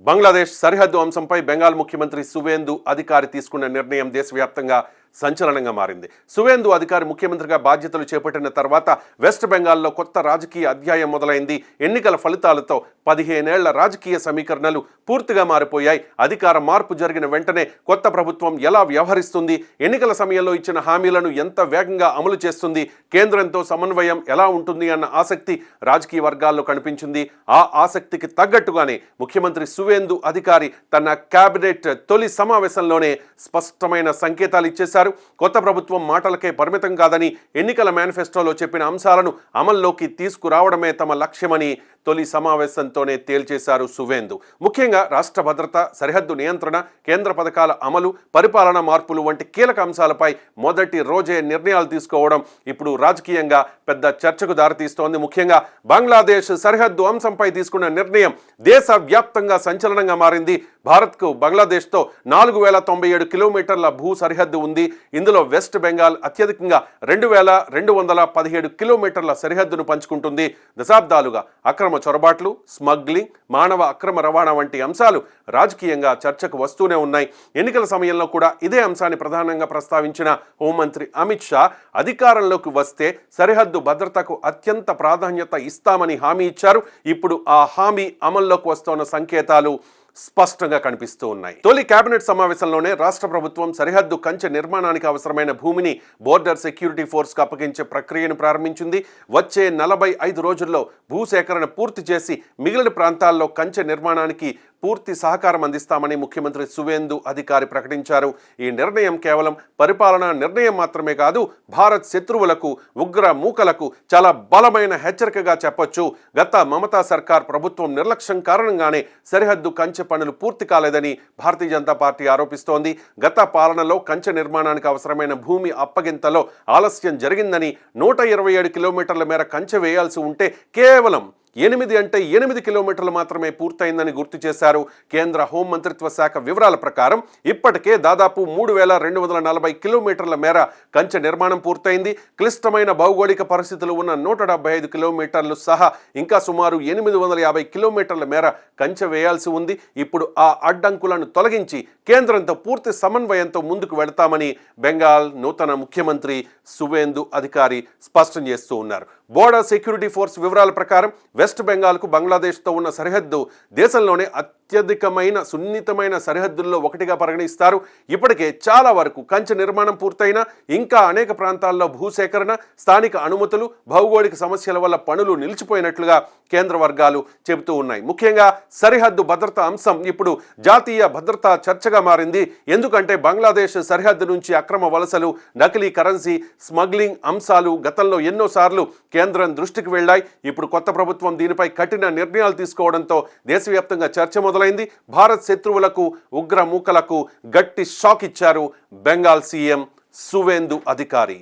బంగ్లాదేశ్ సరిహద్దు అంశంపై బెంగాల్ ముఖ్యమంత్రి సువేందు అధికారి తీసుకున్న నిర్ణయం దేశవ్యాప్తంగా సంచలనంగా మారింది. సువేందు అధికారి ముఖ్యమంత్రిగా బాధ్యతలు చేపట్టిన తర్వాత వెస్ట్ బెంగాల్లో కొత్త రాజకీయ అధ్యాయం మొదలైంది. ఎన్నికల ఫలితాలతో 15 ఏళ్ల రాజకీయ సమీకరణలు పూర్తిగా మారిపోయాయి. అధికార మార్పు జరిగిన వెంటనే కొత్త ప్రభుత్వం ఎలా వ్యవహరిస్తుంది, ఎన్నికల సమయంలో ఇచ్చిన హామీలను ఎంత వేగంగా అమలు చేస్తుంది, కేంద్రంతో సమన్వయం ఎలా ఉంటుంది అన్న ఆసక్తి రాజకీయ వర్గాల్లో కనిపించింది. ఆ ఆసక్తికి తగ్గట్టుగానే ముఖ్యమంత్రి సువేందు అధికారి తన కేబినెట్ తొలి సమావేశంలోనే స్పష్టమైన సంకేతాలు ఇచ్చేశారు. కొత్త ప్రభుత్వం మాటలకే పరిమితం కాదని, ఎన్నికల మేనిఫెస్టోలో చెప్పిన అంశాలను అమల్లోకి తీసుకురావడమే తమ లక్ష్యమని తొలి సమావేశంతోనే తేల్చేశారు సువేందు. ముఖ్యంగా రాష్ట్ర భద్రత, సరిహద్దు నియంత్రణ, కేంద్ర పథకాల అమలు, పరిపాలన మార్పులు వంటి కీలక అంశాలపై మొదటి రోజే నిర్ణయాలు తీసుకోవడం ఇప్పుడు రాజకీయంగా పెద్ద చర్చకు దారితీస్తోంది. ముఖ్యంగా బంగ్లాదేశ్ సరిహద్దు అంశంపై తీసుకున్న నిర్ణయం దేశవ్యాప్తంగా సంచలనంగా మారింది. భారత్కు బంగ్లాదేశ్తో 4097 కిలోమీటర్ల భూ సరిహద్దు ఉంది. ఇందులో వెస్ట్ బెంగాల్ అత్యధికంగా 2217 కిలోమీటర్ల సరిహద్దును పంచుకుంటుంది. దశాబ్దాలుగా అక్రమ చొరబాట్లు, స్మగ్లింగ్, మానవ అక్రమ రవాణా వంటి అంశాలు రాజకీయంగా చర్చకు వస్తూనే ఉన్నాయి. ఎన్నికల సమయంలో కూడా ఇదే అంశాన్ని ప్రధానంగా ప్రస్తావించిన హోంమంత్రి అమిత్ షా అధికారంలోకి వస్తే సరిహద్దు భద్రతకు అత్యంత ప్రాధాన్యత ఇస్తామని హామీ ఇచ్చారు. ఇప్పుడు ఆ హామీ అమల్లోకి వస్తున్న సంకేతాలు స్పష్టంగా కనిపిస్తూ ఉన్నాయి. తొలి కేబినెట్ సమావేశంలోనే రాష్ట్ర ప్రభుత్వం సరిహద్దు కంచె నిర్మాణానికి అవసరమైన భూమిని బోర్డర్ సెక్యూరిటీ ఫోర్స్కు అప్పగించే ప్రక్రియను ప్రారంభించింది. వచ్చే 45 రోజుల్లో భూసేకరణ పూర్తి చేసి మిగిలిన ప్రాంతాల్లో కంచె నిర్మాణానికి పూర్తి సహకారం అందిస్తామని ముఖ్యమంత్రి సువేందు అధికారి ప్రకటించారు. ఈ నిర్ణయం కేవలం పరిపాలనా నిర్ణయం మాత్రమే కాదు, భారత్ శత్రువులకు, ఉగ్ర మూకలకు చాలా బలమైన హెచ్చరికగా చెప్పొచ్చు. గత మమతా సర్కార్ ప్రభుత్వం నిర్లక్ష్యం కారణంగానే సరిహద్దు కంచె పనులు పూర్తి కాలేదని భారతీయ జనతా పార్టీ ఆరోపిస్తోంది. గత పాలనలో కంచె నిర్మాణానికి అవసరమైన భూమి అప్పగింతలో ఆలస్యం జరిగిందని, 127 కిలోమీటర్ల మేర కంచె వేయాల్సి ఉంటే కేవలం 8 కిలోమీటర్లు మాత్రమే పూర్తయిందని గుర్తు చేశారు. కేంద్ర హోంమంత్రిత్వ శాఖ వివరాల ప్రకారం ఇప్పటికే దాదాపు 3240 కిలోమీటర్ల మేర కంచె నిర్మాణం పూర్తయింది. క్లిష్టమైన భౌగోళిక పరిస్థితులు ఉన్న 175 కిలోమీటర్లు సహా ఇంకా సుమారు 850 కిలోమీటర్ల మేర కంచె వేయాల్సి ఉంది. ఇప్పుడు ఆ అడ్డంకులను తొలగించి కేంద్రంతో పూర్తి సమన్వయంతో ముందుకు వెళతామని బెంగాల్ నూతన ముఖ్యమంత్రి సువేందు అధికారి స్పష్టం చేస్తూ ఉన్నారు. బోర్డర్ సెక్యూరిటీ ఫోర్స్ వివరాల ప్రకారం వెస్ట్ బెంగాల్కు బంగ్లాదేశ్తో ఉన్న సరిహద్దు దేశంలోనే అత్యధికమైన సున్నితమైన సరిహద్దుల్లో ఒకటిగా పరిగణిస్తారు. ఇప్పటికే చాలా వరకు కంచె నిర్మాణం పూర్తయినా ఇంకా అనేక ప్రాంతాల్లో భూసేకరణ, స్థానిక అనుమతులు, భౌగోళిక సమస్యల వల్ల పనులు నిలిచిపోయినట్లుగా కేంద్ర వర్గాలు చెబుతూ ఉన్నాయి. ముఖ్యంగా సరిహద్దు భద్రత అంశం ఇప్పుడు జాతీయ భద్రతా చర్చగా మారింది. ఎందుకంటే బంగ్లాదేశ్ సరిహద్దు నుంచి అక్రమ వలసలు, నకిలీ కరెన్సీ, స్మగ్లింగ్ అంశాలు గతంలో ఎన్నోసార్లు కేంద్రం దృష్టికి వెళ్ళాయి. ఇప్పుడు కొత్త ప్రభుత్వం దీనిపై కఠిన నిర్ణయాలు తీసుకోవడంతో దేశవ్యాప్తంగా చర్చ మొదలైంది. భారత్ శత్రువులకు, ఉగ్ర మూకలకు గట్టి షాక్ ఇచ్చారు బెంగాల్ సీఎం సువేందు అధికారి.